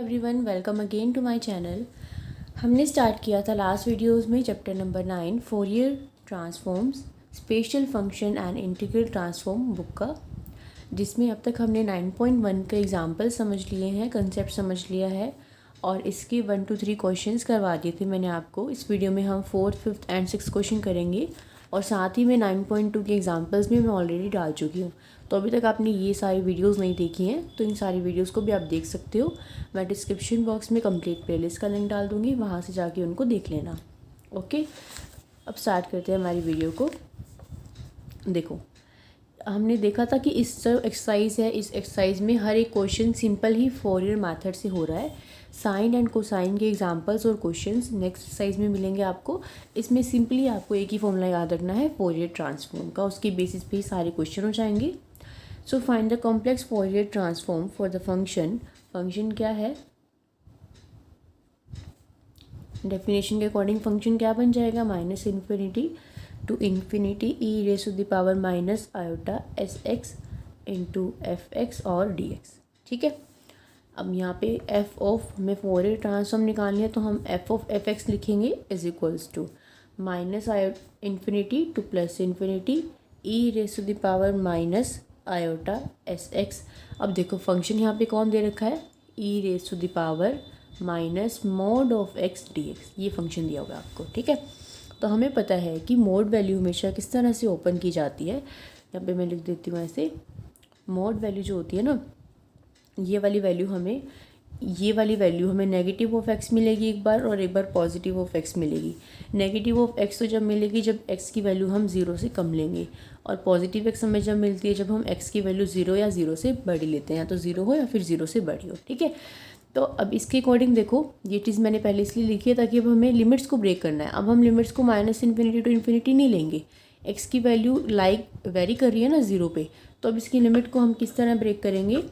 Everyone, welcome again to my channel. हमने start किया था लास्ट वीडियोस में chapter number 9 Fourier transforms, special function and integral transform book का, जिसमें अब तक हमने 9.1 के एग्जाम्पल समझ लिए हैं, कंसेप्ट समझ लिया है और इसके 1 to 3 क्वेश्चंस करवा दिए थे मैंने आपको। इस वीडियो में हम 4th, 5th and 6th question करेंगे और साथ ही में 9.2 के एग्जाम्पल्स भी मैं ऑलरेडी डाल चुकी हूँ। तो अभी तक आपने ये सारी वीडियोस नहीं देखी हैं तो इन सारी वीडियोस को भी आप देख सकते हो। मैं डिस्क्रिप्शन बॉक्स में कंप्लीट प्लेलिस्ट का लिंक डाल दूँगी, वहाँ से जाके उनको देख लेना। ओके, अब स्टार्ट करते हैं हमारी वीडियो को। देखो, हमने देखा था कि इस जो एक्सरसाइज है, इस एक्सरसाइज में हर एक क्वेश्चन सिंपल ही फोरियर मेथड से हो रहा है। साइन एंड कोसाइन के एग्जांपल्स और क्वेश्चंस नेक्स्ट एक्सरसाइज में मिलेंगे आपको। इसमें सिंपली आपको एक ही फॉर्मूला याद रखना है फोरियर ट्रांसफॉर्म का, उसके बेसिस पे ही सारे क्वेश्चन हो जाएंगे। So find the complex Fourier transform for the function. Function क्या है, डेफिनेशन के अकॉर्डिंग फंक्शन क्या बन जाएगा, minus infinity to infinity e raise to the power minus iota S x into f x और डी एक्स। ठीक है, अब यहाँ पे एफ ऑफ हमें फोरियर ट्रांसफॉर्म निकालनी है तो हम एफ ऑफ एफ एक्स लिखेंगे is equals to minus infinity to plus infinity e raise to the power minus iota S x. अब देखो फंक्शन यहाँ पे कौन दे रखा है, e raise to the power minus mod of x D x, ये फंक्शन दिया होगा आपको। ठीक है, तो हमें पता है कि मॉड वैल्यू हमेशा किस तरह से ओपन की जाती है। यहाँ पे मैं लिख देती हूँ ऐसे, मॉड वैल्यू जो होती है ना, ये वाली वैल्यू हमें नेगेटिव ऑफ एक्स मिलेगी एक बार और एक बार पॉजिटिव ऑफ एक्स मिलेगी। नेगेटिव ऑफ एक्स तो जब मिलेगी जब एक्स की वैल्यू हम 0 से कम लेंगे, और पॉजिटिव एक्स हमें जब मिलती है जब हम एक्स की वैल्यू 0 या 0 से बड़ी लेते हैं, या तो 0 हो या फिर 0 से बड़ी हो। ठीक है, तो अब इसके अकॉर्डिंग देखो, ये चीज़ मैंने पहले इसलिए लिखी है ताकि अब हमें लिमिट्स को ब्रेक करना है। अब हम लिमिट्स को माइनस इन्फिनिटी टू इन्फिनिटी नहीं लेंगे, एक्स की वैल्यू वेरी कर रही है ना 0 पे, तो अब इसकी लिमिट को हम किस तरह ब्रेक करेंगे।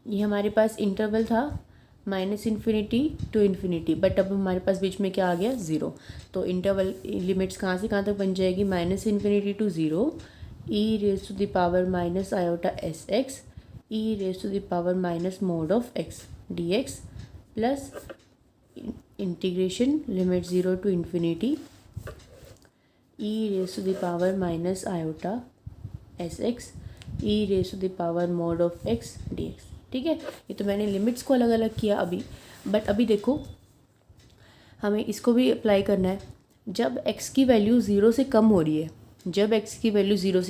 ये हमारे पास इंटरवल था minus infinity to infinity, but अब हमारे पास बीच में क्या आ गया, 0। तो इंटरवल लिमिट्स कहाँ से कहाँ तक बन जाएगी, minus infinity to 0 e raise to the power minus iota S x e raise to the power minus mod of x D x plus integration limit 0 to infinity e raise to the power minus iota S x e raise to the power mod of x D x. ठीक है, ये तो मैंने limits को अलग अलग किया अभी, बट अभी देखो हमें इसको भी अप्लाई करना है। जब x की वैल्यू 0 से कम हो रही है, जब x की वैल्यू 0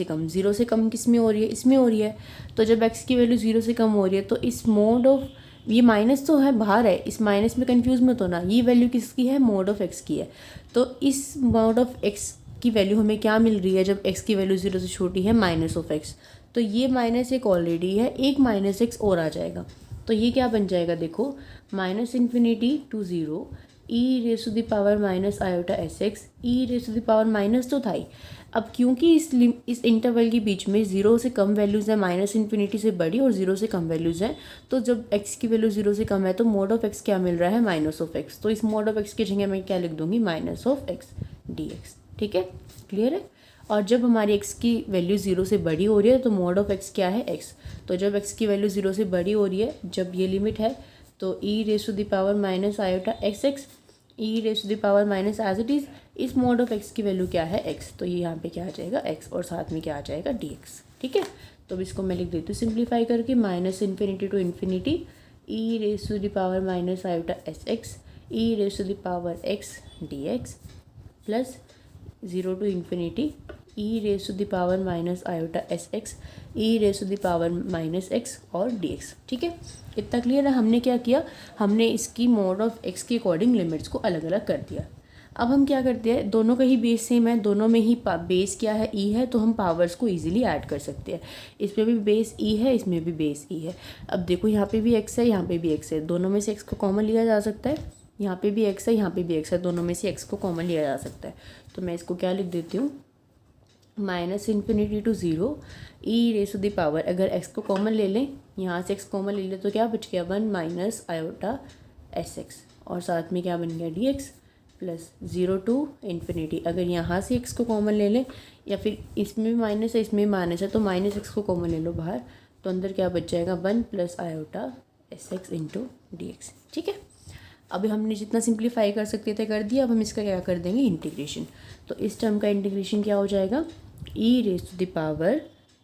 से कम किस में हो रही है, इसमें हो रही है। तो जब x की वैल्यू 0 से कम हो रही है तो इस मोड ऑफ, ये माइनस तो है बाहर है, इस माइनस में कंफ्यूज मत होना, ये वैल्यू किसकी है, मोड ऑफ x की है। तो इस मोड ऑफ x की वैल्यू हमें क्या मिल रही है जब x की वैल्यू 0 से छोटी है, माइनस ऑफ x। तो ये माइनस एक ऑलरेडी है, एक माइनस एक्स और आ जाएगा, तो ये क्या बन जाएगा, देखो minus infinity to 0 e raise to the power minus iota S x e raise to the power minus तो था ही। अब क्योंकि इस इंटरवल के बीच में 0 से कम वैल्यूज़ हैं, माइनस इन्फिनिटी से बड़ी और 0 से कम वैल्यूज़ हैं, तो जब x की वैल्यू 0 से कम है तो मोड ऑफ x क्या मिल रहा है, माइनस ऑफ x। तो इस मोड ऑफ x की जगह मैं क्या लिख दूंगी, minus of x D x. ठीक है, क्लियर है। और जब हमारी x की वैल्यू 0 से बड़ी हो रही है तो मोड ऑफ x क्या है, x। तो जब x की वैल्यू 0 से बड़ी हो रही है, जब ये लिमिट है, तो e raise to the power minus iota x x e raise to the power minus as it is, इस मोड ऑफ x की वैल्यू क्या है, x। तो ये यहाँ पे क्या आ जाएगा, x, और साथ में क्या आ जाएगा, dx। ठीक है, तो अब इसको मैं लिख देती हूँ सिंप्लीफाई करके, minus infinity to infinity e raise to the power minus iota S x e raise to the power x D x plus 0 to infinity e raise to the power minus iota S x e raise to the power minus x और D x. ठीक है, इतना clear है। हमने क्या किया, हमने इसकी मोड ऑफ एक्स के अकॉर्डिंग लिमिट्स को अलग अलग कर दिया। अब हम क्या करते हैं, दोनों का ही बेस सेम है, दोनों में ही बेस क्या है, ई है, तो हम पावर्स को इजीली ऐड कर सकते हैं। इसमें भी बेस ई है, इसमें भी बेस ई है। अब देखो यहाँ पे भी एक्स है, यहाँ पे भी एक्स है, दोनों में से एक्स को कॉमन लिया जा सकता है। यहाँ पे भी एक्स है, यहाँ पे भी एक्स है, दोनों में से एक्स को कॉमन लिया जा सकता है। तो मैं इसको क्या लिख देती हूँ, minus infinity to 0 e raise to the power, अगर x को कॉमन ले लें, यहाँ से x कॉमन ले लें तो क्या बच गया, 1 माइनस आयोटा एस एक्स, और साथ में क्या बन गया, d x plus 0 to infinity. अगर यहाँ से x को कॉमन ले लें, या फिर इसमें भी माइनस है, इसमें भी माइनस है, तो माइनस एक्स को कॉमन ले लो बाहर, तो अंदर क्या बच जाएगा, 1 plus iota S x into D x. ठीक है, अभी हमने जितना सिंप्लीफाई कर सकते थे कर दिया। अब हम इसका क्या कर देंगे, इंटीग्रेशन। तो इस टर्म का इंटीग्रेशन क्या हो जाएगा, e raise to the power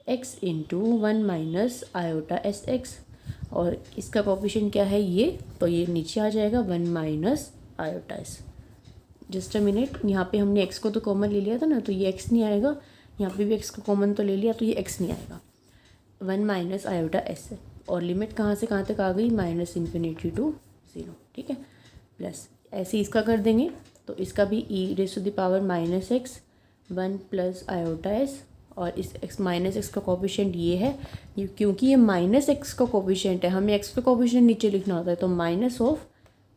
X into 1 minus iota S X, और इसका कोफिशिएंट क्या है ये, तो ये नीचे आ जाएगा 1 minus iota S. Just a minute, यहाँ पे हमने एक्स को तो कॉमन ले लिया था ना, तो ये एक्स नहीं आएगा, यहाँ पे भी एक्स को कॉमन तो ले लिया, तो ये एक्स नहीं आएगा, 1 माइनस आयोटा एस है। और लिमिट कहाँ से कहाँ तक आ गई, माइनस इन्फिनिटी टू 0। ठीक है, प्लस ऐसे इसका कर देंगे, तो इसका भी e raise to the power minus X 1 plus iota S, और इस एक्स माइनस एक्स का कोफिशिएंट ये है, ये क्योंकि ये माइनस एक्स का कोफिशिएंट है, हमें एक्स का कोफिशिएंट नीचे लिखना होता है, तो minus of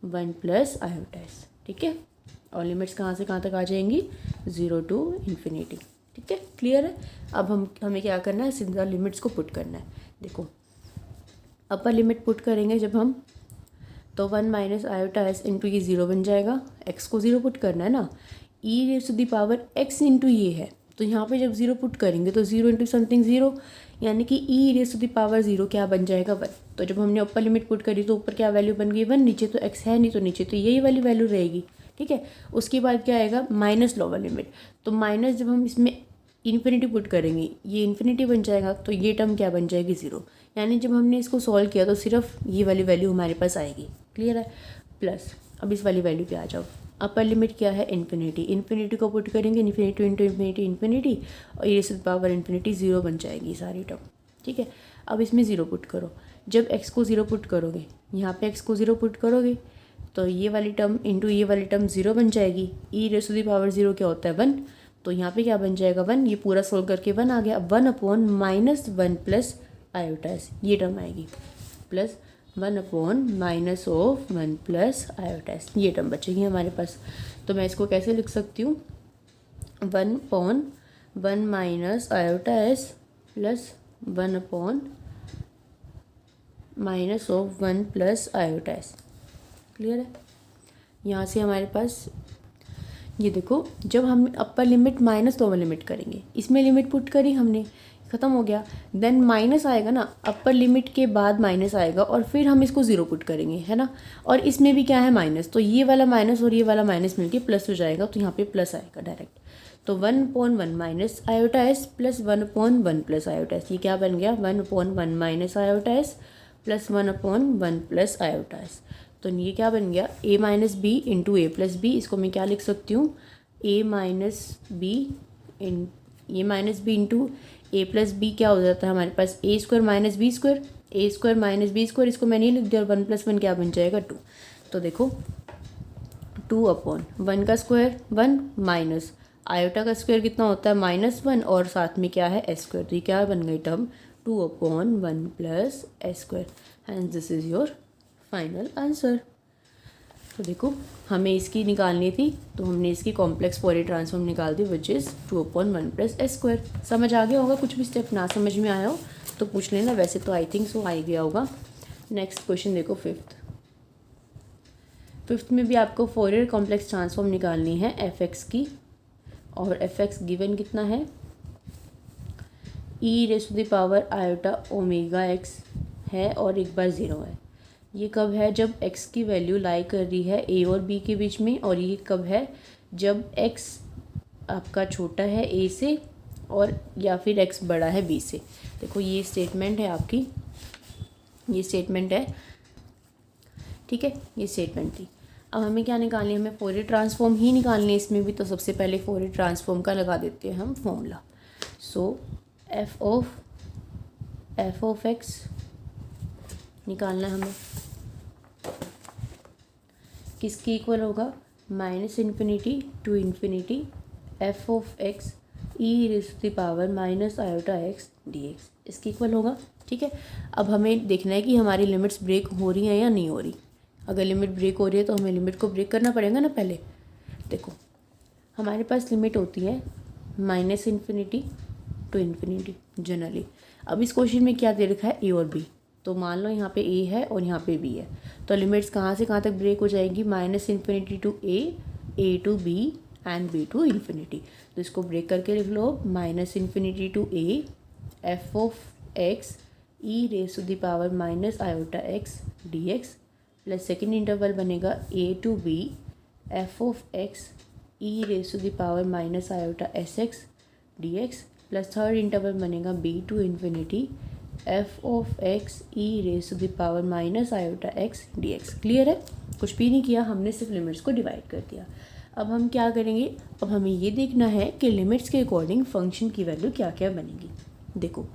1 plus iota s. ठीक है, और लिमिट्स कहाँ से कहाँ तक आ जाएंगी, 0 टू इन्फिनिटी। ठीक है, क्लियर है। अब हमें क्या करना है, सीधा लिमिट्स को पुट करना है। देखो अपर लिमिट पुट करेंगे जब हम, तो 1 माइनस आयोटा एस इंटू ये 0 बन जाएगा, एक्स को 0 पुट करना है ना, e raise to the power X into ये है, तो यहाँ पे जब 0 पुट करेंगे तो 0 इंटू समथिंग 0, यानी कि ई रेज टू द पावर 0 क्या बन जाएगा, 1। तो जब हमने ऊपर लिमिट पुट करी तो ऊपर क्या वैल्यू बन गई 1, नीचे तो एक्स है नहीं, तो नीचे तो यही वाली वैल्यू रहेगी। ठीक है, उसके बाद क्या आएगा, माइनस लोअर लिमिट, तो माइनस जब हम इसमें इन्फिनिटी पुट करेंगे ये इन्फिनिटी बन जाएगा, तो ये टर्म क्या बन जाएगी, 0। यानी जब हमने इसको सॉल्व किया तो सिर्फ ये वाली वैल्यू हमारे पास आएगी। क्लियर है, प्लस अब इस वाली वैल्यू पे आ जाओ, अपर लिमिट क्या है, इन्फिनिटी, इन्फिनिटी को पुट करेंगे, इन्फिनिटी इंटू इन्फिनिटी इन्फिनिटी, और ये से पावर इन्फिनिटी 0 बन जाएगी सारी टर्म। ठीक है, अब इसमें 0 पुट करो, जब एक्स को 0 पुट करोगे, यहाँ पे एक्स को 0 पुट करोगे, तो ये वाली टर्म इंटू ये वाली टर्म 0 बन जाएगी, e raise to the power 0 क्या होता है 1, तो यहाँ पे क्या बन जाएगा 1, ये पूरा सोल्व करके 1 आ गया, 1 upon minus 1 plus iota s, ये टर्म आएगी, plus 1 upon minus of 1 plus iota s, ये टर्म बचेगी हमारे पास। तो मैं इसको कैसे लिख सकती हूँ, 1 upon 1 minus iota s plus 1 upon minus of 1 plus iota S. Clear है, यहाँ से हमारे पास ये देखो, जब हम अपर लिमिट माइनस लोअर लिमिट करेंगे, इसमें लिमिट पुट करी हमने, ख़त्म हो गया, देन माइनस आएगा ना, अपर लिमिट के बाद माइनस आएगा, और फिर हम इसको 0 पुट करेंगे, है ना, और इसमें भी क्या है माइनस, तो ये वाला माइनस और ये वाला माइनस मिलके प्लस हो जाएगा, तो यहाँ पे प्लस आएगा डायरेक्ट, तो 1/1 minus iota s plus 1/1 plus iota s, ये क्या बन गया 1/1 minus iota s plus 1/1 plus iota S. तो ये क्या बन गया, a minus b into a plus b, इसको मैं क्या लिख सकती हूँ, a minus b into a plus b क्या हो जाता है हमारे पास, a square minus b square, a square minus b square, इसको मैंने लिख दिया, और 1 + 1 क्या बन जाएगा 2। तो देखो 2/1 का स्क्वायर 1 माइनस आयोटा का स्क्वायर कितना होता है -1, और साथ में क्या है s स्क्वायर, तो ये क्या बन गई term 2/1 plus s square, and this is your final answer. तो देखो हमें इसकी निकालनी थी, तो हमने इसकी कॉम्प्लेक्स फोरियर ट्रांसफॉर्म निकाल दी, which is 2/1 plus s square. समझ आ गया होगा, कुछ भी स्टेप ना समझ में आया हो तो पूछ लेना, वैसे तो आई थिंक सो आ ही गया होगा। नेक्स्ट क्वेश्चन देखो, फिफ्थ में भी आपको फोरियर कॉम्प्लेक्स ट्रांसफॉर्म निकालनी है f(x) की, और f(x) गिवन कितना है, e raise to the power iota omega x है, और एक बार 0 है। ये कब है, जब x की वैल्यू लाई कर रही है a और b के बीच में, और ये कब है, जब x आपका छोटा है a से, और या फिर x बड़ा है b से। देखो ये स्टेटमेंट है आपकी, ये स्टेटमेंट है, ठीक है, ये स्टेटमेंट थी। अब हमें क्या निकालनी है, हमें फोरियर ट्रांसफॉर्म ही निकालनी है इसमें भी, तो सबसे पहले फोरियर ट्रांसफॉर्म का लगा देते हैं हम formula. So f of x निकालना है हमें, किसके इक्वल होगा, -∞ to infinity f of x e raise to the power minus iota x dx, इसके इक्वल होगा। ठीक है, अब हमें देखना है कि हमारी लिमिट्स ब्रेक हो रही हैं या नहीं हो रही। अगर लिमिट ब्रेक हो रही है तो हमें लिमिट को ब्रेक करना पड़ेगा ना पहले। देखो हमारे पास लिमिट होती है -∞ टू इन्फिनिटी जनरली। अब इस क्वेश्चन में क्या दे रखा है, a और b, तो मान लो यहाँ पे a है और यहाँ पे b है, तो लिमिट्स कहाँ से कहाँ तक ब्रेक हो जाएंगी, -∞ to a to b and b to infinity. तो इसको ब्रेक करके लिख लो, -∞ to a f of x e raise to the power minus iota X D x plus second interval बनेगा A to B F of X e raise to the power minus iota S X D x plus third interval बनेगा B to infinity F of X e raise to the power minus iota X D X. Clear है? कुछ भी नहीं किया हमने, सिर्फ limits को divide कर दिया। अब हम क्या करेंगे, अब हमें ये देखना है कि लिमिट्स के अकॉर्डिंग फंक्शन की वैल्यू क्या क्या बनेगी। देखो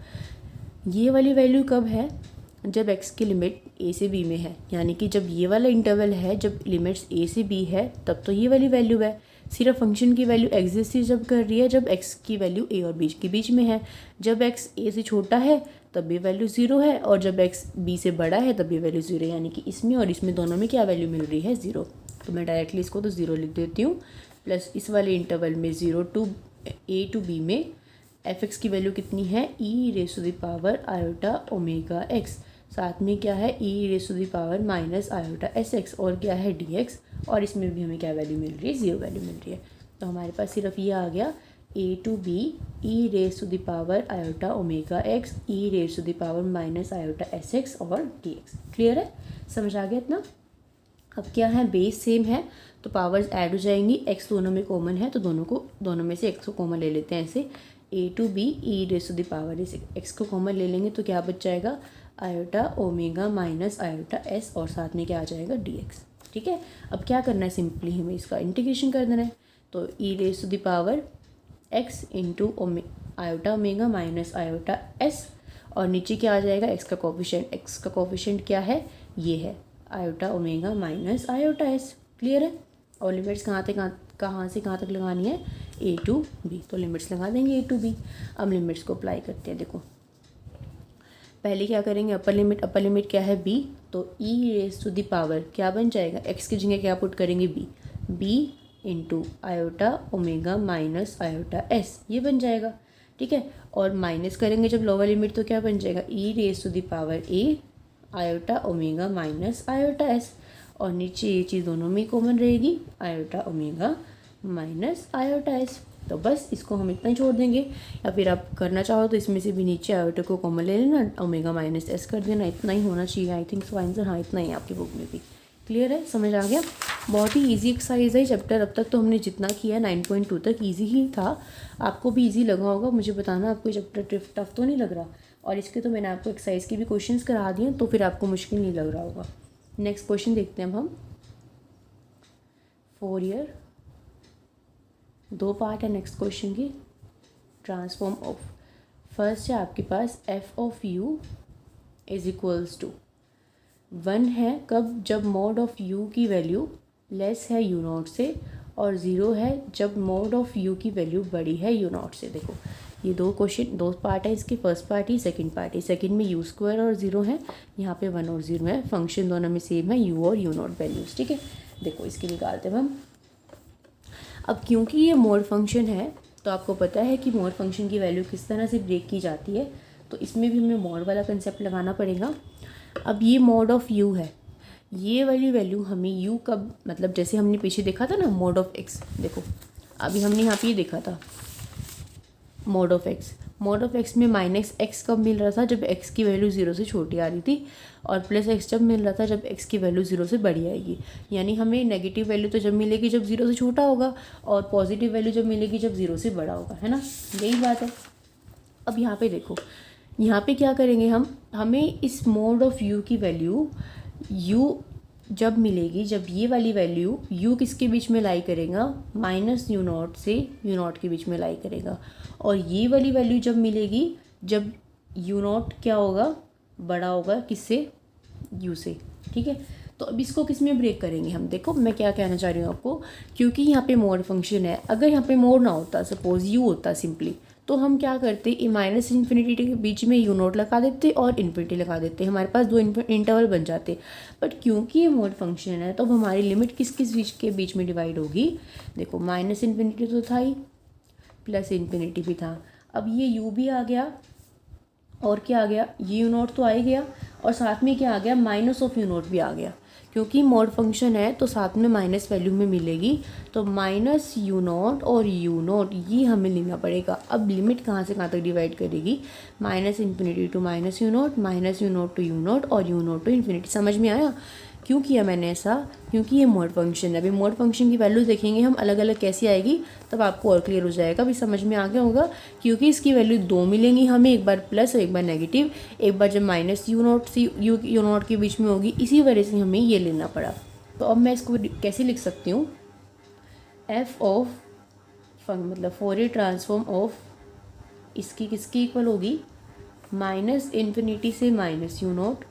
ये वाली वैल्यू कब है, जब x की लिमिट a से b में है, यानी कि जब ये वाला इंटरवल है, जब लिमिट्स a से b है तब तो ये वाली वैल्यू है। सिर्फ फंक्शन की वैल्यू एग्जिस्ट ही जब कर रही है जब x की वैल्यू a और b के बीच में है। जब x a से छोटा है तब ये वैल्यू 0 है, और जब x b से बड़ा है तब ये वैल्यू 0 है, यानी कि इसमें और इसमें दोनों में क्या वैल्यू मिल रही है, 0। तो मैं डायरेक्टली इसको तो 0 लिख देती हूँ। प्लस इस वाले इंटरवल में 0 टू a टू b में एफ एक्स की वैल्यू कितनी है, e raise to the power iota omega X, साथ में क्या है e raise to the power minus iota S X, और क्या है डी एक्स, और इसमें भी हमें क्या वैल्यू मिल रही है, 0 वैल्यू मिल रही है। तो हमारे पास सिर्फ ये आ गया A to B e raise to the power iota omega X e raise to the power minus iota S X और डी एक्स। क्लियर है? समझ आ गया इतना? अब क्या है, बेस सेम है तो पावर्स ऐड हो जाएंगी, एक्स दोनों में कॉमन है तो दोनों में से एक्स को कॉमन ले लेते हैं। ऐसे A to B e raise to the power X को कॉमन ले लेंगे तो क्या बच जाएगा, iota omega minus iota S, और साथ में क्या आ जाएगा, डी एक्स। ठीक है? अब क्या करना है, सिंपली हमें इसका इंटीग्रेशन कर देना है। तो e raise to the power X into iota omega minus iota S, और नीचे क्या आ जाएगा, एक्स का कोफिशिएंट क्या है, ये है iota omega minus iota S. Clear है? और लिमिट्स कहाँ से कहाँ तक लगानी है, ए टू बी, तो लिमिट्स लगा देंगे ए टू बी। अब लिमिट्स को अप्लाई करते हैं। देखो पहले क्या करेंगे, अपर लिमिट क्या है, बी, तो e raise to the power क्या बन जाएगा, एक्स की जगह क्या पुट करेंगे, b into iota omega minus iota s, ये बन जाएगा। ठीक है? और माइनस करेंगे जब लोअर लिमिट तो क्या बन जाएगा, e raise to the power A iota omega minus iota S, और नीचे ये चीज़ दोनों में कॉमन रहेगी, iota omega minus iota S. तो बस इसको हम इतना ही छोड़ देंगे, या फिर आप करना चाहो तो इसमें से भी नीचे आयोटा को कॉमन ले लेना, ओमेगा माइनस एस कर देना। इतना ही होना चाहिए, आई थिंक सो आंसर हाँ इतना ही आपकी बुक में भी। क्लियर है? समझ आ गया? बहुत ही इजी एक्सरसाइज है चैप्टर। अब तक तो हमने जितना किया 9.2 तक इजी ही था, आपको भी इजी लगा होगा। मुझे बताना आपको चैप्टर टफ तो नहीं लग रहा, और इसके तो मैंने आपको एक्सरसाइज के भी क्वेश्चंस करा दिए, तो फिर आपको मुश्किल नहीं लग रहा होगा। नेक्स्ट क्वेश्चन देखते हैं हम 4 ईयर, 2 पार्ट है नेक्स्ट क्वेश्चन की। ट्रांसफॉर्म ऑफ, फर्स्ट है आपके पास F of U is equals to 1 है कब, जब मॉड ऑफ यू की वैल्यू लेस है यू नॉट से, और 0 है जब मॉड ऑफ यू की वैल्यू बड़ी है यू नॉट से। देखो ये दो पार्ट है इसके, फर्स्ट पार्ट ही सेकंड पार्ट ही। सेकंड में यू स्क्वायर और 0 है, यहाँ पे 1 और 0 है, फंक्शन दोनों में सेम है, यू और यू नॉट वैल्यूज़। ठीक है? देखो इसके निकालते हैं हम। अब क्योंकि ये मॉड फंक्शन है तो आपको पता है कि मॉड फंक्शन की वैल्यू किस तरह से ब्रेक की जाती है, तो इसमें भी हमें मॉड वाला कंसेप्ट लगाना पड़ेगा। अब ये मॉड ऑफ यू है, ये वाली वैल्यू हमें यू कब, मतलब जैसे हमने पीछे देखा था ना मॉड ऑफ एक्स, देखो अभी हमने यहाँ पे ये देखा था मॉड ऑफ एक्स में माइनस एक्स कब मिल रहा था, जब एक्स की वैल्यू 0 से छोटी आ रही थी, और प्लस एक्स जब मिल रहा था जब एक्स की वैल्यू 0 से बड़ी आएगी। यानी हमें नेगेटिव वैल्यू तो जब मिलेगी जब 0 से छोटा होगा, और पॉजिटिव वैल्यू जब मिलेगी जब 0 से बड़ा होगा, है ना, यही बात है। अब यहाँ पे देखो, यहाँ पे क्या करेंगे हमें इस मॉड ऑफ यू की वैल्यू यू जब मिलेगी, जब ये वाली वैल्यू यू किसके बीच में लाई करेगा, माइनस यू नॉट से यू नॉट के बीच में लाई करेगा, और ये वाली वैल्यू जब मिलेगी जब यू नॉट क्या होगा, बड़ा होगा किससे, यू से। ठीक है? तो अब इसको किस में ब्रेक करेंगे हम, देखो मैं क्या कहना चाह रही हूँ आपको, क्योंकि यहाँ पे मॉड फंक्शन है, अगर यहाँ पे मॉड ना होता, सपोज यू होता सिंपली, तो हम क्या करते, माइनस इन्फिनिटी के बीच में यू नॉट लगा देते और इन्फिनिटी लगा देते, हमारे पास 2 इंटरवल बन जाते। बट क्योंकि ये मॉड फंक्शन है तो अब हमारी लिमिट किस किस के बीच में डिवाइड होगी, देखो माइनस इन्फिनिटी तो था ही, प्लस इन्फिनिटी भी था, अब ये यू भी आ गया, और क्या आ गया, ये यू नॉट तो आ ही गया, और साथ में क्या आ गया, माइनस ऑफ यू नॉट भी आ गया। क्योंकि मॉड फंक्शन है तो साथ में माइनस वैल्यू में मिलेगी, तो माइनस यू नॉट और यू नॉट ये हमें लेना पड़ेगा। अब लिमिट कहाँ से कहाँ तक डिवाइड करेगी, minus infinity to minus u naught to u naught और यू नॉट टू इन्फिनिटी। समझ में आया क्यों किया मैंने ऐसा, क्योंकि ये मॉड फंक्शन है। अभी मॉड फंक्शन की वैल्यूज देखेंगे हम अलग अलग कैसी आएगी, तब आपको और क्लियर हो जाएगा। अभी समझ में आ गया होगा, क्योंकि इसकी वैल्यू दो मिलेंगी हमें, एक बार प्लस और एक बार नेगेटिव, एक बार जब माइनस यू नॉट से यू नॉट के बीच में होगी, इसी वजह से हमें ये लेना पड़ा। तो अब मैं इसको कैसे लिख सकती हूँ, एफ ऑफ मतलब फोरियर ट्रांसफॉर्म ऑफ इसकी किसकी इक्वल होगी, माइनस इन्फिनिटी से minus u not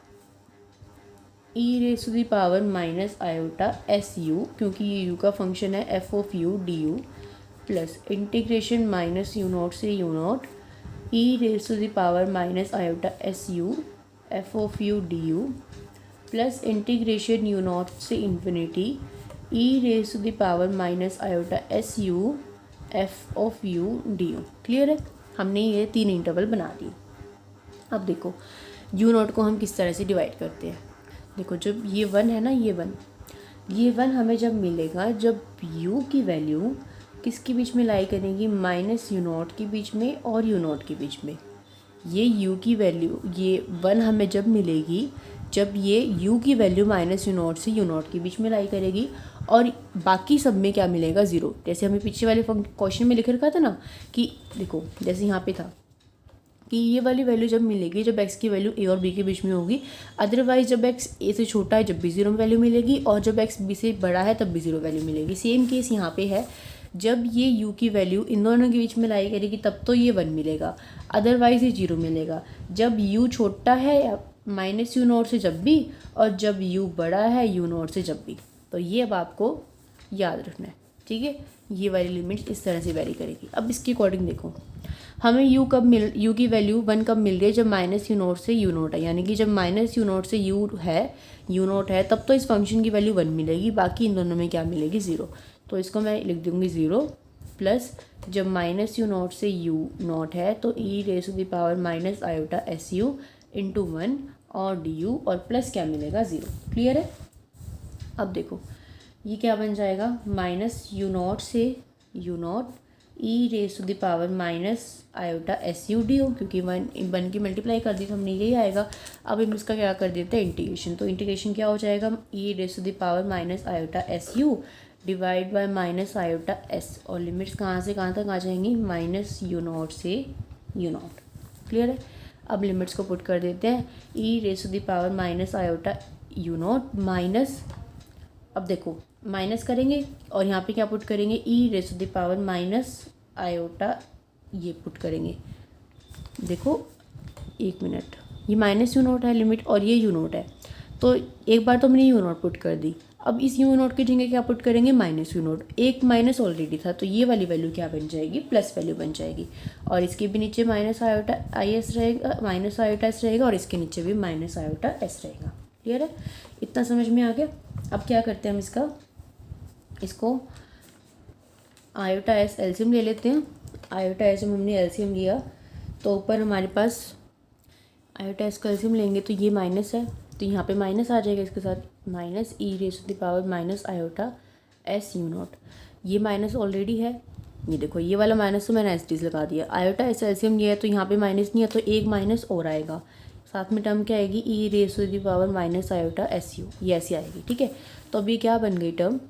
e raise to the power minus iota s u, क्योंकि ये यू का फंक्शन है, f of u d u, plus integration minus u not से u not e raise to the power minus iota s u f of u d u, plus integration u not से infinity e raise to the power minus iota s u f of u d u. Clear है, हमने ये तीन interval बना दिए। अब देखो you not को हम किस तरह से डिवाइड करते हैं। देखो जब ये वन है ना, ये वन हमें जब मिलेगा जब u की वैल्यू किसके बीच में लाई करेंगी, माइनस यू नॉट के बीच में और यू नॉट के बीच में। ये u की वैल्यू, ये वन हमें जब मिलेगी जब ये u की वैल्यू माइनस यू नॉट से यू नॉट के बीच में लाई करेगी, और बाकी सब में क्या मिलेगा, ज़ीरो। जैसे हमें पीछे वाले क्वेश्चन में लिख रखा था ना कि देखो जैसे यहाँ पे था कि ये वाली वैल्यू जब मिलेगी जब x की वैल्यू a और b के बीच में होगी, अदरवाइज जब x a से छोटा है जब भी ज़ीरो वैल्यू मिलेगी, और जब x b से बड़ा है तब भी ज़ीरो वैल्यू मिलेगी। सेम केस यहाँ पे है, जब ये u की वैल्यू इन दोनों के बीच में लाई करेगी तब तो ये 1 मिलेगा, अदरवाइज ये 0 मिलेगा। जब u छोटा है माइनस यू नॉट से जब भी, और जब u बड़ा है यू नॉट से जब भी। तो ये अब आपको याद रखना है, ठीक है। ये वाली लिमिट इस तरह से वेरी करेगी। अब इसके अकॉर्डिंग देखो हमें u की वैल्यू 1 कब मिल रही है, जब माइनस यू नॉट से यू नॉट है, यानी कि जब माइनस यू नॉट से यू नॉट है तब तो इस फंक्शन की वैल्यू 1 मिलेगी, बाकी इन दोनों में क्या मिलेगी, 0। तो इसको मैं लिख दूँगी 0 प्लस जब माइनस यू नॉट से यू नॉट है तो e raise to the power minus iota s u into 1 और डी यू, और प्लस क्या मिलेगा, 0। क्लियर है। अब देखो ये क्या बन जाएगा, माइनस यू नॉट से u not e raise to the power minus iota s u d हो, क्योंकि 1 की मल्टीप्लाई कर दी तो हमने यही आएगा। अब हम इसका क्या कर देते हैं, इंटीग्रेशन। तो इंटीग्रेशन क्या हो जाएगा, e raise to the power minus iota s u divide by minus iota S, और लिमिट्स कहाँ से कहाँ तक आ जाएंगी, माइनस यू नॉट से यू नॉट। क्लियर है। अब लिमिट्स को पुट कर देते हैं, e raise to the power minus iota u not minus, अब देखो माइनस करेंगे और यहाँ पे क्या पुट करेंगे, e raise to the power minus iota ये पुट करेंगे। देखो 1 मिनट, ये माइनस यू नॉट है लिमिट और ये यू नॉट है, तो एक बार तो हमने यू नॉट पुट कर दी। अब इस यू नॉट की जगह क्या पुट करेंगे, माइनस यू नॉट। एक माइनस ऑलरेडी था तो ये वाली वैल्यू क्या बन जाएगी, प्लस वैल्यू बन जाएगी, और इसके भी नीचे माइनस आयोटा आई एस रहेगा, माइनस आयोटा एस रहेगा, और इसके नीचे भी माइनस आयोटा एस रहेगा। क्लियर है, इतना समझ में आ गया। अब क्या करते हैं हम इसको आयोटा एस एलसीएम ले लेते हैं। आयोटा एस में हमने एलसीएम लिया तो ऊपर हमारे पास आयोटा एस का एलसीएम लेंगे तो ये माइनस है, तो यहाँ पे माइनस आ जाएगा इसके साथ, minus e raise to the power minus iota s u naught. ये माइनस ऑलरेडी है, ये देखो ये वाला माइनस तो मैंने एस लगा दिया। आयोटा एस एलसीएम लिया है तो यहाँ पे माइनस नहीं है, तो एक माइनस और आएगा, साथ में टर्म क्या आएगी, e raise to the power minus iota s u, ये ऐसी आएगी। ठीक है, तो अभी क्या बन गई term,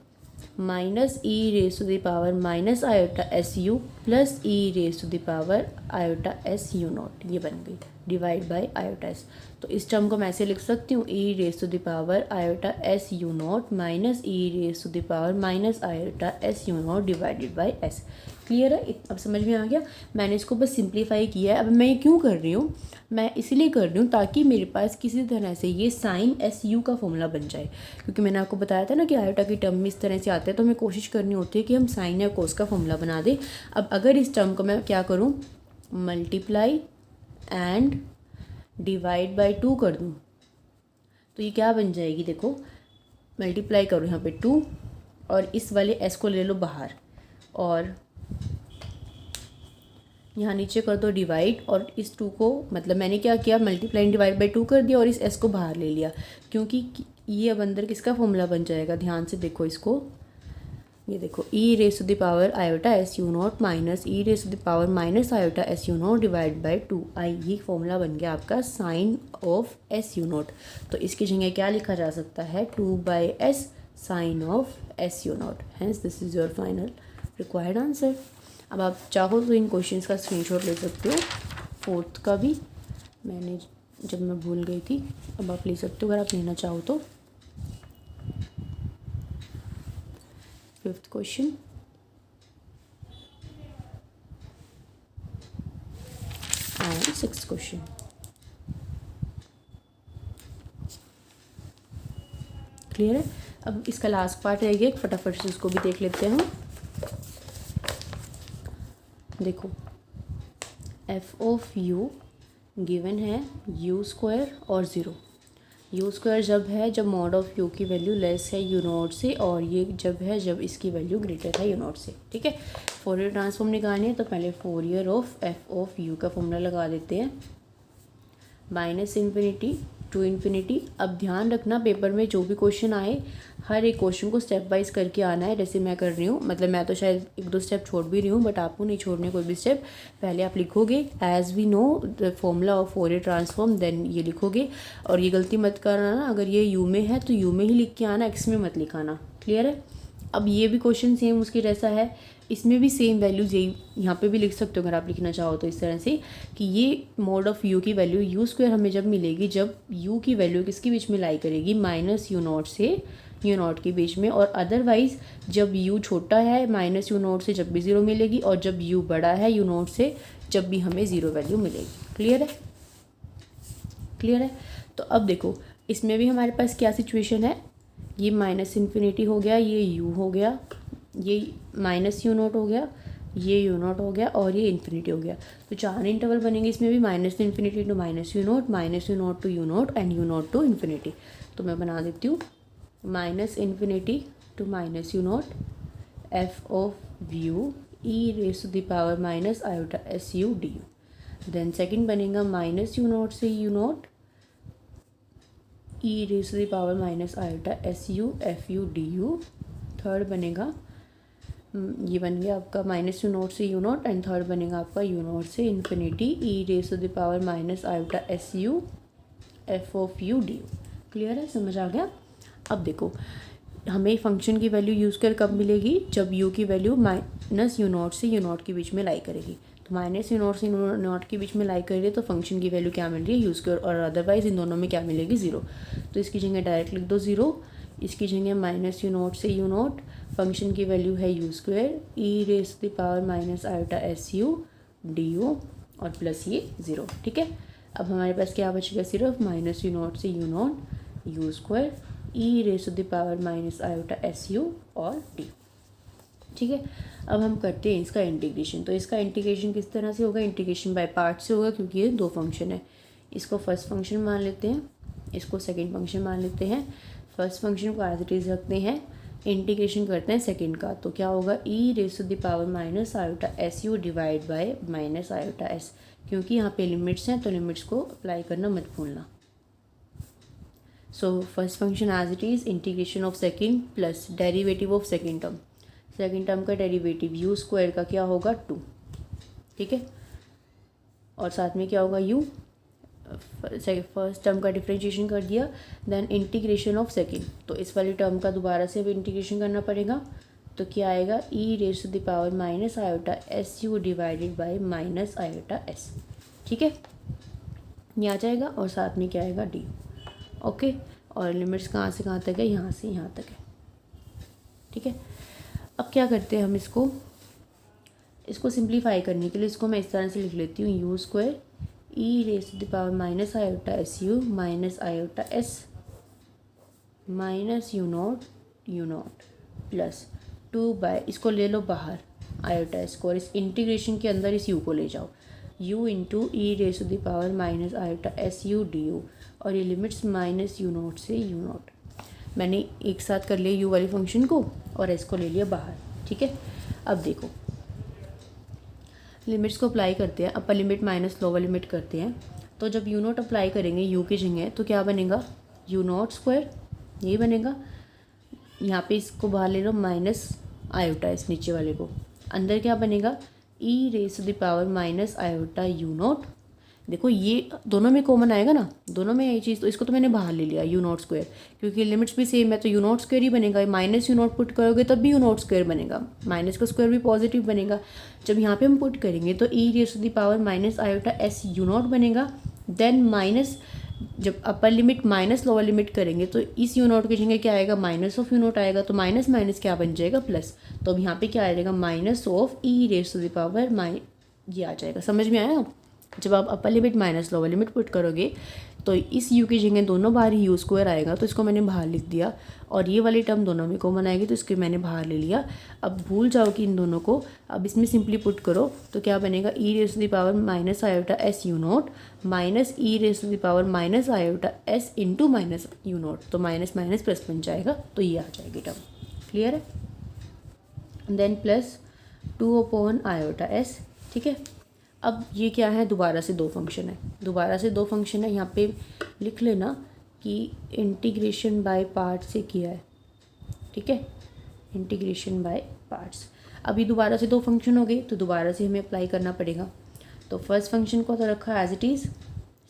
minus e raise to the power minus iota s u plus e raise to the power iota s u naught, ये बन गई डिवाइड बाय आयोटा एस। तो इस टर्म को मैं ऐसे लिख सकती हूँ, e raise to the power iota s u not minus e raise to the power minus iota s u naught divided by s. Clear है, अब समझ में आ गया। मैंने इसको बस सिंप्लीफाई किया है। अब मैं ये क्यों कर रही हूँ, मैं इसलिए कर रही हूँ ताकि मेरे पास किसी तरह से ये साइन एस यू का फॉर्मूला बन जाए, क्योंकि मैंने आपको बताया था ना कि आयोटा की टर्म में इस तरह से आते हैं, तो हमें कोशिश करनी होती है कि हम साइन या कोस का फॉर्मूला बना दें। अब अगर इस टर्म को मैं क्या करूँ, मल्टीप्लाई एंड डिवाइड बाय 2 कर दूँ तो ये क्या बन जाएगी, देखो मल्टीप्लाई करो यहाँ पे 2 और इस वाले एस को ले लो बाहर, और यहाँ नीचे कर दो डिवाइड, और इस 2 को मतलब मैंने क्या किया, मल्टीप्लाई डिवाइड बाय 2 कर दिया और इस s को बाहर ले लिया, क्योंकि ये अब अंदर किसका फॉर्मूला बन जाएगा, ध्यान से देखो इसको, ये देखो e raise to the power iota s u not minus e raise to the power minus iota s u nought divide by 2i, ये फॉर्मूला बन गया आपका sine of s u nought. तो इसकी जगह क्या लिखा जा सकता है, 2/s sine of s u nought. Hence this is your final required answer. अब आप चाहो तो इन क्वेश्चंस का स्क्रीनशॉट ले सकते हो, फोर्थ का भी जब मैं भूल गई थी, अब आप ले सकते हो अगर आप लेना चाहो तो। Fifth question, and sixth question. Clear है। अब इसका लास्ट पार्ट रह गया, फटाफट से उसको भी देख लेते हैं हम। देखो एफ ऑफ यू गिवन है यू स्क्वायर और ज़ीरो। यू स्क्वायर जब मॉड ऑफ यू की वैल्यू लेस है यू नॉट से, और ये जब इसकी वैल्यू ग्रेटर है यू नॉट से। ठीक है, फोरियर ट्रांसफॉर्म निकालनी है तो पहले Fourier of F of you का फॉर्मूला लगा देते हैं, माइनस इन्फिनिटी टू इन्फिनिटी। अब ध्यान रखना पेपर में जो भी क्वेश्चन आए हर एक क्वेश्चन को स्टेप वाइज करके आना है, जैसे मैं कर रही हूँ। मतलब मैं तो शायद 1-2 स्टेप छोड़ भी रही हूँ, बट आपको नहीं छोड़ने कोई भी स्टेप। पहले आप लिखोगे as we know the formula of Fourier transform, then ये लिखोगे। और ये गलती मत करना ना, अगर ये यू में है तो यू में ही लिख के आना, एक्स में मत लिखाना। क्लियर है। अब ये भी क्वेश्चन सेम उसके जैसा है, इसमें भी सेम वैल्यूज यही यहाँ पे भी लिख सकते हो अगर आप लिखना चाहो तो, इस तरह से कि ये मॉड ऑफ यू की वैल्यू यू स्क्वायर हमें जब मिलेगी जब यू की वैल्यू किसके बीच में लाई करेगी, माइनस यू नॉट से यू नॉट के बीच में, और अदरवाइज जब यू छोटा है माइनस यू नॉट से जब भी ज़ीरो मिलेगी, और जब यू बड़ा है यू नॉट से जब भी हमें ज़ीरो वैल्यू मिलेगी। क्लियर है। क्लियर है। तो अब देखो इसमें भी हमारे पास क्या सिचुएशन है, ये माइनस इन्फिनिटी हो गया, ये यू हो गया, ये माइनस यू नॉट हो गया, ये यू नॉट हो गया, और ये इन्फिनिटी हो गया। तो 4 इंटरवल बनेंगे इसमें भी, minus infinity to minus u naught to u naught and u naught to infinity. तो मैं बना देती हूँ minus infinity to minus u naught f of u e raise to the power minus iota s u d u. Then second बनेगा minus u not से u not e raise to the power minus iota s u f u d u. Third बनेगा ये बन गया आपका minus u not से u naught, and third बनेगा आपका यू नॉट से infinity e raise to the power minus iota s u f of u d u. Clear है, समझ आ गया। अब देखो हमें फंक्शन की वैल्यू यूज़ कर कब मिलेगी, जब यू की वैल्यू माइनस यू नॉट से यू नॉट के बीच में लाई करेगी। तो माइनस यू नॉट से यू नॉट के बीच में लाई कर रही है तो फंक्शन की वैल्यू क्या मिल रही है, यूज़ कर, और अदरवाइज इन दोनों में क्या मिलेगी, ज़ीरो। तो इसकी जगह डायरेक्ट लिख दो ज़ीरो, इसकी जगह माइनस यू नॉट से यू नॉट, फंक्शन की वैल्यू है u square e raise to the power minus iota s u d u, और प्लस ये ज़ीरो। ठीक है। अब हमारे पास क्या बच गया, सिर्फ माइनस यू नॉट से u naught u square e raise to the power minus iota s u और डी। ठीक है। अब हम करते हैं इसका इंटीग्रेशन। तो इसका इंटीग्रेशन किस तरह से होगा, इंटीग्रेशन बाय पार्ट से होगा, क्योंकि ये दो फंक्शन है। इसको फर्स्ट फंक्शन मान लेते हैं, इसको सेकंड फंक्शन मान लेते हैं। फर्स्ट फंक्शन को एज इट इज रखते हैं, इंटीग्रेशन करते हैं सेकंड का। तो क्या होगा, e raise to the power minus iota s u divide by minus iota s, क्योंकि यहाँ पे लिमिट्स हैं तो लिमिट्स को अप्लाई करना मत भूलना। So first function as it is, integration of second plus derivative of second term, second term का डेरिवेटिव यू स्क्वायर का क्या होगा 2। ठीक है। और साथ में क्या होगा यू, फर्स्ट टर्म का डिफरेंशिएशन कर दिया, देन इंटीग्रेशन ऑफ सेकंड। तो इस वाली टर्म का दोबारा से भी इंटीग्रेशन करना पड़ेगा। तो क्या आएगा, e raise to the power minus iota s u divided by minus iota s. ठीक है, ये आ जाएगा, और साथ में क्या आएगा डी। ओके। और लिमिट्स कहाँ से कहाँ तक है, यहाँ से यहाँ तक है। ठीक है। अब क्या करते हैं हम, इसको सिंप्लीफाई करने के लिए इसको मैं इस तरह से लिख लेती हूँ, u square e raise to the power minus iota s u minus iota s minus u naught plus 2 by, इसको ले लो बाहर आयोटा एस को, और इस इंटीग्रेशन के अंदर इस यू को ले जाओ, u into e raise to the power minus iota s u d u, और ये लिमिट्स माइनस यू नॉट से यू नॉट। मैंने एक साथ कर लिया यू वाली फंक्शन को और एस को ले लिया बाहर। ठीक है। अब देखो लिमिट्स को अप्लाई करते हैं, अपर लिमिट माइनस लोअर लिमिट करते हैं। तो जब यू नॉट अप्लाई करेंगे यू की जगह तो क्या बनेगा, यू नॉट स्क्वायर यही बनेगा। यहाँ पे इसको बाहर ले लो माइनस आयोटा, इस नीचे वाले को। अंदर क्या बनेगा, e raise to the power minus iota u nought. देखो ये दोनों में कॉमन आएगा ना, दोनों में यही चीज़, तो इसको तो मैंने बाहर ले लिया यू नॉट स्क्वायर, क्योंकि लिमिट्स भी सेम है तो यू नॉट स्क्वायर ही बनेगा। माइनस यू नॉट पुट करोगे तब भी यू नॉट स्क्वायर बनेगा, माइनस का स्क्वायर भी पॉजिटिव बनेगा। जब यहाँ पे हम पुट करेंगे तो e raise to the power minus iota s u nought बनेगा। देन माइनस, जब upper limit minus lower limit करेंगे तो इस यू नॉट की जगह क्या आएगा, माइनस ऑफ यू नॉट आएगा, तो माइनस माइनस क्या बन जाएगा, प्लस। तो अब यहाँ पे क्या आ जाएगा, minus of e raise to the power ये आ जाएगा। समझ में आया। जब आप upper limit minus lower limit put करोगे तो इस u की जगह दोनों बार ही यू स्क्वायर आएगा, तो इसको मैंने बाहर लिख दिया। और ये वाली टर्म दोनों में कॉमन आएगी तो इसको मैंने बाहर ले लिया। अब भूल जाओ कि इन दोनों को, अब इसमें सिंपली पुट करो तो क्या बनेगा, e raise to the power minus iota s u not minus e raise to the power minus iota s into minus u nought, तो माइनस माइनस प्लस बन जाएगा, तो ये आ जाएगी टर्म। क्लियर है। देन प्लस 2/आयोटा s। ठीक है। अब ये क्या है, दोबारा से दो फंक्शन है, दोबारा से दो फंक्शन है। यहाँ पे लिख लेना कि इंटीग्रेशन बाय पार्ट से किया है। ठीक है, इंटीग्रेशन बाय पार्ट्स। अभी दोबारा से दो फंक्शन हो गए तो दोबारा से हमें अप्लाई करना पड़ेगा। तो फर्स्ट फंक्शन को तो रखा एज इट इज़,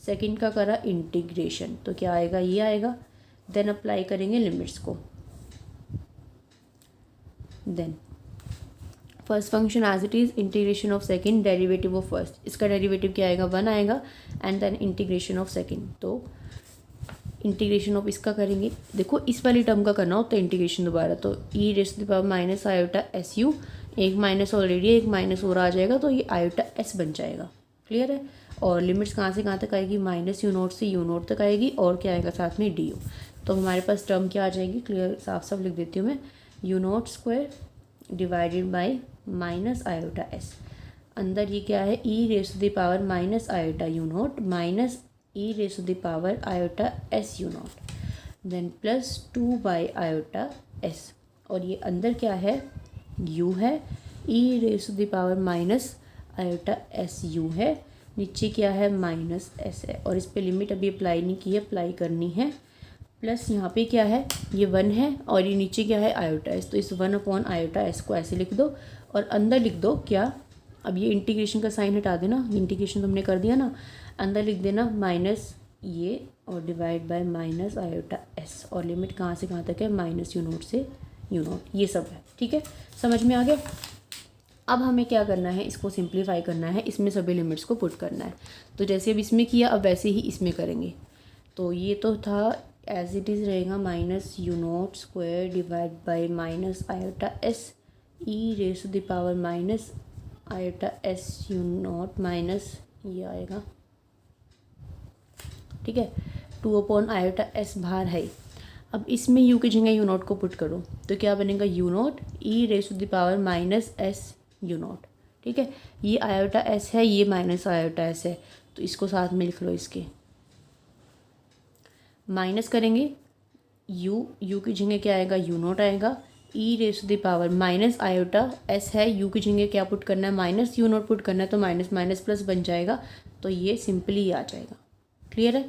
सेकंड का करा इंटीग्रेशन, तो क्या आएगा, ये आएगा। देन अप्लाई करेंगे लिमिट्स को। Then first function as it is, integration of second, derivative of first, इसका डेरिवेटिव क्या आएगा, 1 आएगा। And then integration of second, तो इंटीग्रेशन ऑफ इसका करेंगे। देखो इस वाली टर्म का करना होता है इंटीग्रेशन दोबारा, तो e raise to the power minus iota s u, एक माइनस ऑलरेडी, एक माइनस और आ जाएगा तो ये आयोटा एस बन जाएगा। क्लियर है। और लिमिट्स कहाँ से कहाँ तक आएगी, माइनस यू नोट से यू नोट तक आएगी, और क्या आएगा साथ में डी यू। तो हमारे पास टर्म क्या आ जाएगी, क्लियर साफ साफ लिख देती हूँ मैं, u note square divided by minus iota s. अंदर ये क्या है, e raise to the power minus iota u note minus e raise to the power iota s u nought, then plus 2/आयोटा एस। और ये अंदर क्या है, u है, e raise to the power minus iota s u है, नीचे क्या है, माइनस एस है। और इस पे लिमिट अभी अप्लाई नहीं की है, अप्लाई करनी है। प्लस यहाँ पे क्या है, ये 1 है, और ये नीचे क्या है, आयोटा एस, तो इस 1/आयोटा एस को ऐसे लिख दो। और अंदर लिख दो क्या, अब ये इंटीग्रेशन का साइन हटा देना, इंटीग्रेशन तो हमने कर दिया ना, अंदर लिख देना माइनस ये और divide by minus iota S. और लिमिट कहाँ से कहाँ तक है, माइनस यू नोट से यू नोट, ये सब है। ठीक है, समझ में आ गया। अब हमें क्या करना है, इसको सिंप्लीफाई करना है, इसमें सभी लिमिट्स को पुट करना है। तो जैसे अब इसमें किया, अब वैसे ही इसमें करेंगे। तो ये तो था एज इट इज़ रहेगा, minus u note square divide by minus iota s e raise to the power minus iota s u note minus ये आएगा। ठीक है, 2/आयोटा एस बाहर है। अब इसमें यू की जगह यू नोट को पुट करो तो क्या बनेगा, u naught e raise to the power minus s u naught. ठीक है, ये आयोटा एस है, ये माइनस आयोटा एस है, तो इसको साथ में लिख लो। इसके माइनस करेंगे, यू की जगह क्या आएगा, यू नोट आएगा, e raise to the power minus iota s है, यू की जगह क्या पुट करना है, माइनस यू नोट पुट करना है, तो माइनस माइनस प्लस बन जाएगा, तो ये सिंपली आ जाएगा। क्लियर है।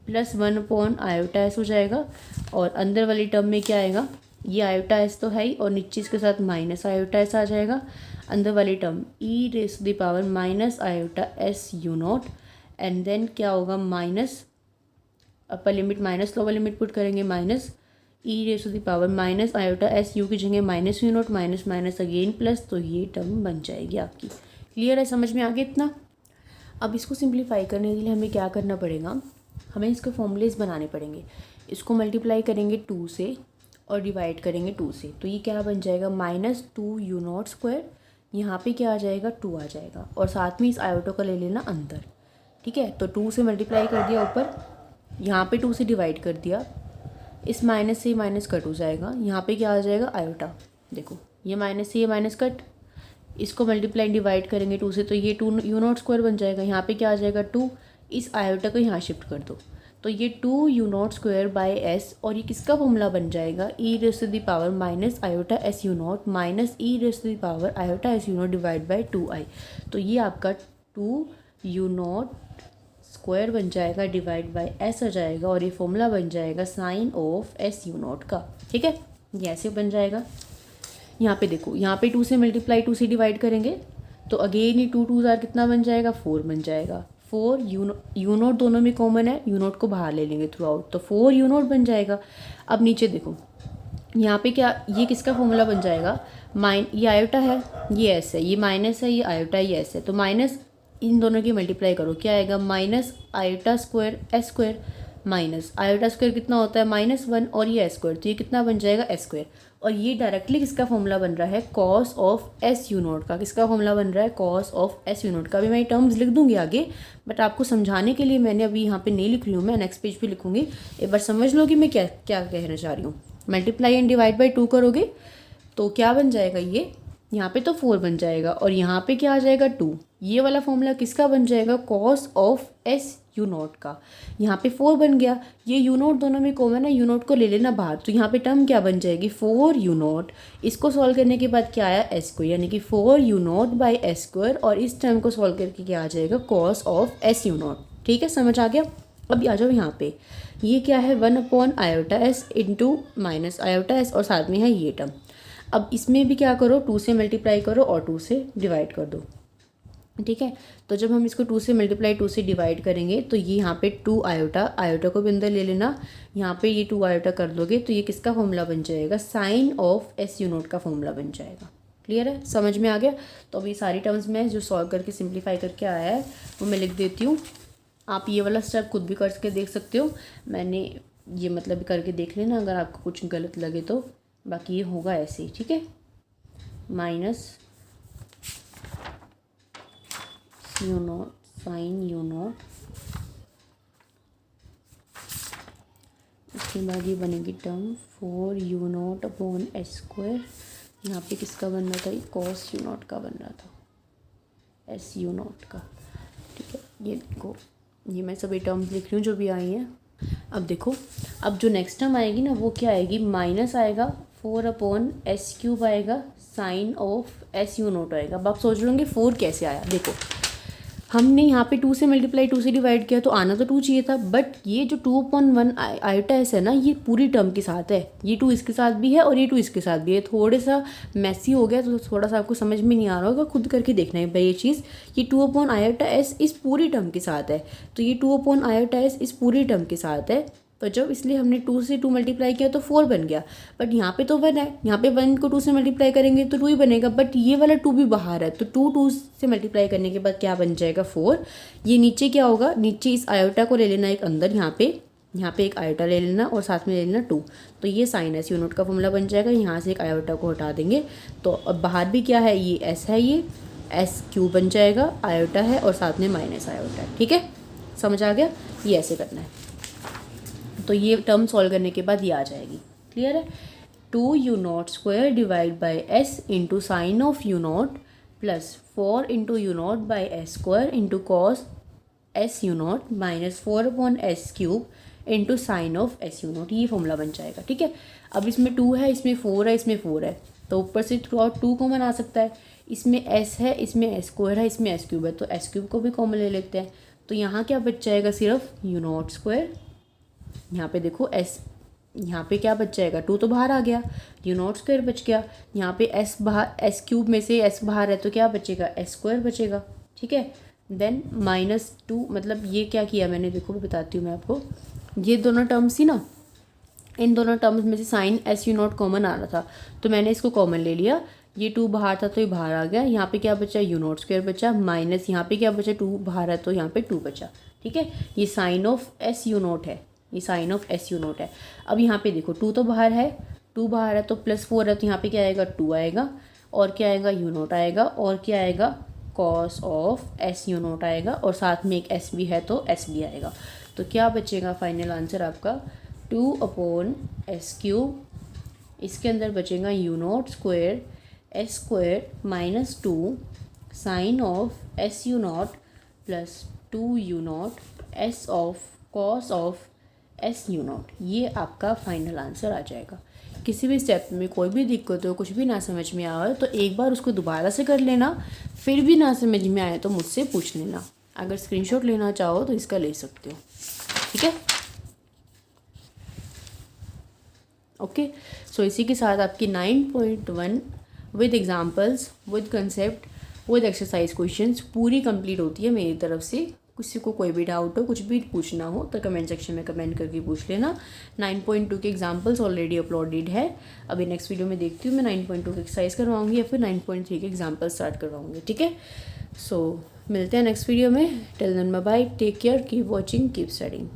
प्लस 1/आयोटा एस हो जाएगा, और अंदर वाली टर्म में क्या आएगा, ये आयोटा एस तो है ही, और नीचे इसके साथ माइनस आयोटा एस आ जाएगा। अंदर वाली term e raise to the power minus iota s u nought, and then क्या होगा, minus upper limit minus lower limit put करेंगे, minus e raise to the power minus iota s u की जगह minus u note minus minus again plus, तो ये term बन जाएगी आपकी। क्लियर है, समझ में आ गया इतना। अब इसको सिंप्लीफाई करने के लिए हमें क्या करना पड़ेगा, हमें इसके फॉर्मूलेज बनाने पड़ेंगे। इसको मल्टीप्लाई करेंगे 2 से और डिवाइड करेंगे 2 से, तो ये क्या बन जाएगा, माइनस 2 यू नॉट स्क्वायर, यहाँ पे क्या आ जाएगा, 2 आ जाएगा, और साथ में इस आयोटा का ले लेना अंदर। ठीक है, तो 2 से मल्टीप्लाई कर दिया ऊपर, यहाँ पे 2 से डिवाइड कर दिया, इस माइनस से माइनस कट हो जाएगा, यहाँ पे क्या आ जाएगा, आयोटा। देखो ये माइनस से ये माइनस कट, इसको मल्टीप्लाई डिवाइड करेंगे 2 से, तो ये 2 यू नॉट स्क्वायर बन जाएगा, यहाँ पे क्या आ जाएगा 2, इस आयोटा को यहाँ शिफ्ट कर दो, तो ये 2 u nought square by s, और ये किसका फॉर्मूला बन जाएगा, e raise to the power minus iota s u not minus e raise to the power iota s u nought divide by 2i। तो ये आपका 2 यू नॉट स्क्वायर बन जाएगा डिवाइड बाय एस आ जाएगा और ये फॉर्मूला बन जाएगा sine of s u naught का। ठीक है, ये ऐसे बन जाएगा। यहाँ पे देखो, यहाँ पे 2 से मल्टीप्लाई 2 से डिवाइड करेंगे तो अगेन ये 2 2 कितना बन जाएगा, 4 बन जाएगा। 4 यू नोट दोनों में कॉमन है, यू नोट को बाहर ले लेंगे थ्रू आउट, तो 4 यू नोट बन जाएगा। अब नीचे देखो, यहाँ पे क्या, ये किसका फॉर्मूला बन जाएगा, ये आयोटा है, ये एस है, ये माइनस है, ये आयोटा है, ये एस है, तो माइनस इन दोनों की मल्टीप्लाई करो, क्या आएगा, minus iota square S square, minus iota square कितना होता है -1 और ये एस स्क्वायर, तो ये कितना बन जाएगा एस स्क्वायर। और ये डायरेक्टली किसका फॉर्मूला बन रहा है, cos of s u naught का। किसका फॉर्मूला बन रहा है, cos of s u naught का। अभी मैं टर्म्स लिख दूंगी आगे, बट आपको समझाने के लिए मैंने अभी यहाँ पे नहीं लिख रही हूँ, मैं नेक्स्ट पेज पे लिखूंगी। एक बार समझ लो कि मैं क्या क्या कहना चाह रही हूँ। मल्टीप्लाई एंड डिवाइड बाई 2 करोगे तो क्या बन जाएगा, ये यहाँ पे तो 4 बन जाएगा और यहाँ पे क्या आ जाएगा 2। ये वाला फॉर्मूला किसका बन जाएगा, cos of s u naught का। यहाँ पे 4 बन गया, ये यू नोट दोनों में कॉमन है, यू नोट को ले लेना बाहर, तो यहाँ पे टर्म क्या बन जाएगी, 4 यू नोट। इसको सॉल्व करने के बाद क्या आया, एस स्क्वायर, यानी कि 4 u note by S square, और इस टर्म को सॉल्व करके क्या आ जाएगा, cos of s u naught. ठीक है, समझ आ गया। अभी आ जाओ यहाँ पे, ये क्या है, 1/आयोटा s into minus iota s और साथ में है ये टर्म। अब इसमें भी क्या करो, 2 से मल्टीप्लाई करो और 2 से डिवाइड कर दो। ठीक है, तो जब हम इसको 2 से मल्टीप्लाई 2 से डिवाइड करेंगे तो ये यहाँ पे 2 आयोटा, आयोटा को भी अंदर ले लेना, यहाँ पे ये 2 आयोटा कर दोगे तो ये किसका फॉर्मूला बन जाएगा, sine of s u naught का फॉर्मूला बन जाएगा। क्लियर है, समझ में आ गया। तो अभी सारी टर्म्स में जो सॉल्व करके सिंप्लीफाई करके आया है वो मैं लिख देती हूँ। आप ये वाला स्टेप खुद भी करके देख सकते हो, मैंने ये मतलब करके देख लेना अगर आपको कुछ गलत लगे तो। बाकी ये होगा ऐसे ही, ठीक है, minus u naught sine u naught, उसके बाद ये बनेगी term 4 u naught upon s square. यहाँ पे किसका बन रहा था, कॉस यू नोट का बन रहा था, एस यू नोट का। ठीक है, ये देखो, ये मैं सभी टर्म्स लिख रही हूँ जो भी आई हैं। अब देखो, अब जो नेक्स्ट टर्म आएगी ना वो क्या आएगी, माइनस आएगा 4/s³ आएगा, sine of s u note आएगा। अब आप सोच लोगे 4 कैसे आया, देखो हमने यहाँ पे 2 से मल्टीप्लाई 2 से डिवाइड किया तो आना तो 2 चाहिए था, बट ये जो 2/1 आयोटा एस है ना, ये पूरी टर्म के साथ है, ये 2 इसके साथ भी है और ये 2 इसके साथ भी है। थोड़ा सा मैसी हो गया तो थोड़ा सा आपको समझ में नहीं आ रहा होगा, खुद करके देखना है भाई ये चीज़। ये 2/आयोटा एस इस पूरी टर्म के साथ है, तो ये 2/आयोटा एस इस पूरी टर्म के साथ है, तो जब इसलिए हमने 2 से 2 मल्टीप्लाई किया तो 4 बन गया। बट यहाँ पे तो 1 है, यहाँ पे 1 को 2 से मल्टीप्लाई करेंगे तो 2 ही बनेगा, बट ये वाला 2 भी बाहर है, तो 2 से मल्टीप्लाई करने के बाद क्या बन जाएगा 4। ये नीचे क्या होगा, नीचे इस आयोटा को ले लेना एक अंदर, यहाँ पे एक आयोटा ले लेना और साथ में ले लेना 2, तो ये साइन एस यू नोट का फॉर्मूला बन जाएगा। यहाँ से एक आयोटा को हटा देंगे तो अब बाहर भी क्या है, ये एस है, ये s³ बन जाएगा, आयोटा है और साथ में माइनस आयोटा है। ठीक है, समझ आ गया, ये ऐसे करना है। तो ये टर्म सॉल्व करने के बाद ये आ जाएगी। क्लियर है, 2 u note square divide by S into sine of you naught plus 4 into you note by S square into cos S u note minus 4/s³ into sine of s u naught, ये formula बन जाएगा। ठीक है, अब इसमें 2 है, इसमें 4 है, इसमें 4 है, तो ऊपर से थ्रू आउट 2 कॉमन आ सकता है। इसमें s है, इसमें s² है, इसमें s³ है, तो s³ को भी कॉमन ले लेते हैं। तो यहाँ क्या बच जाएगा, सिर्फ यू नोट स्क्वायर। यहाँ पे देखो s, यहाँ पे क्या बच जाएगा, 2 तो बाहर आ गया, यू नोट स्क्वायर बच गया। यहाँ पे s बाहर, s³ में से s बाहर है तो क्या बचेगा, s² बचेगा। ठीक है, देन -2, मतलब ये क्या किया मैंने, देखो मैं बताती हूँ मैं आपको। ये दोनों टर्म्स थी ना, इन दोनों टर्म्स में से sine s u nought common आ रहा था तो मैंने इसको कॉमन ले लिया। ये 2 बाहर था तो ये बाहर आ गया। यहाँ पे क्या बचा, यू नोट स्क्वायर बचा, माइनस यहाँ पे क्या बचा, 2 बाहर है तो यहाँ पे 2 बचा। ठीक है, ये sine of s u naught है, ये sine of s u naught है। अब यहाँ पे देखो 2 तो बाहर है, 2 बाहर है तो +4 है, तो यहाँ पे क्या आएगा, 2 आएगा और क्या आएगा, यू नोट आएगा और क्या आएगा, cos of s u note आएगा और साथ में एक s भी है तो s भी आएगा। तो क्या बचेगा फाइनल आंसर आपका, 2/s³, इसके अंदर बचेगा u note square s² minus 2 sine of s u naught plus 2 u naught s of cos of s u naught. ये आपका फाइनल आंसर आ जाएगा। किसी भी स्टेप में कोई भी दिक्कत हो, कुछ भी ना समझ में आए तो एक बार उसको दोबारा से कर लेना, फिर भी ना समझ में आए तो मुझसे पूछ लेना। अगर स्क्रीनशॉट लेना चाहो तो इसका ले सकते हो, ठीक है। ओके, सो इसी के साथ आपकी 9.1 with examples, with concept, with exercise questions पूरी कंप्लीट होती है मेरी तरफ से। किसी को कोई भी डाउट हो, कुछ भी पूछना हो तो कमेंट सेक्शन में कमेंट करके पूछ लेना। 9.2 के एग्जांपल्स ऑलरेडी अपलोडेड है। अभी नेक्स्ट वीडियो में देखती हूँ मैं 9.2 की एक्सरसाइज करवाऊँगी या फिर 9.3 के एग्जाम्पल स्टार्ट करवाऊँगी, ठीक है। सो मिलते हैं नेक्स्ट वीडियो में। Till then bye bye, take care, keep watching, keep studying.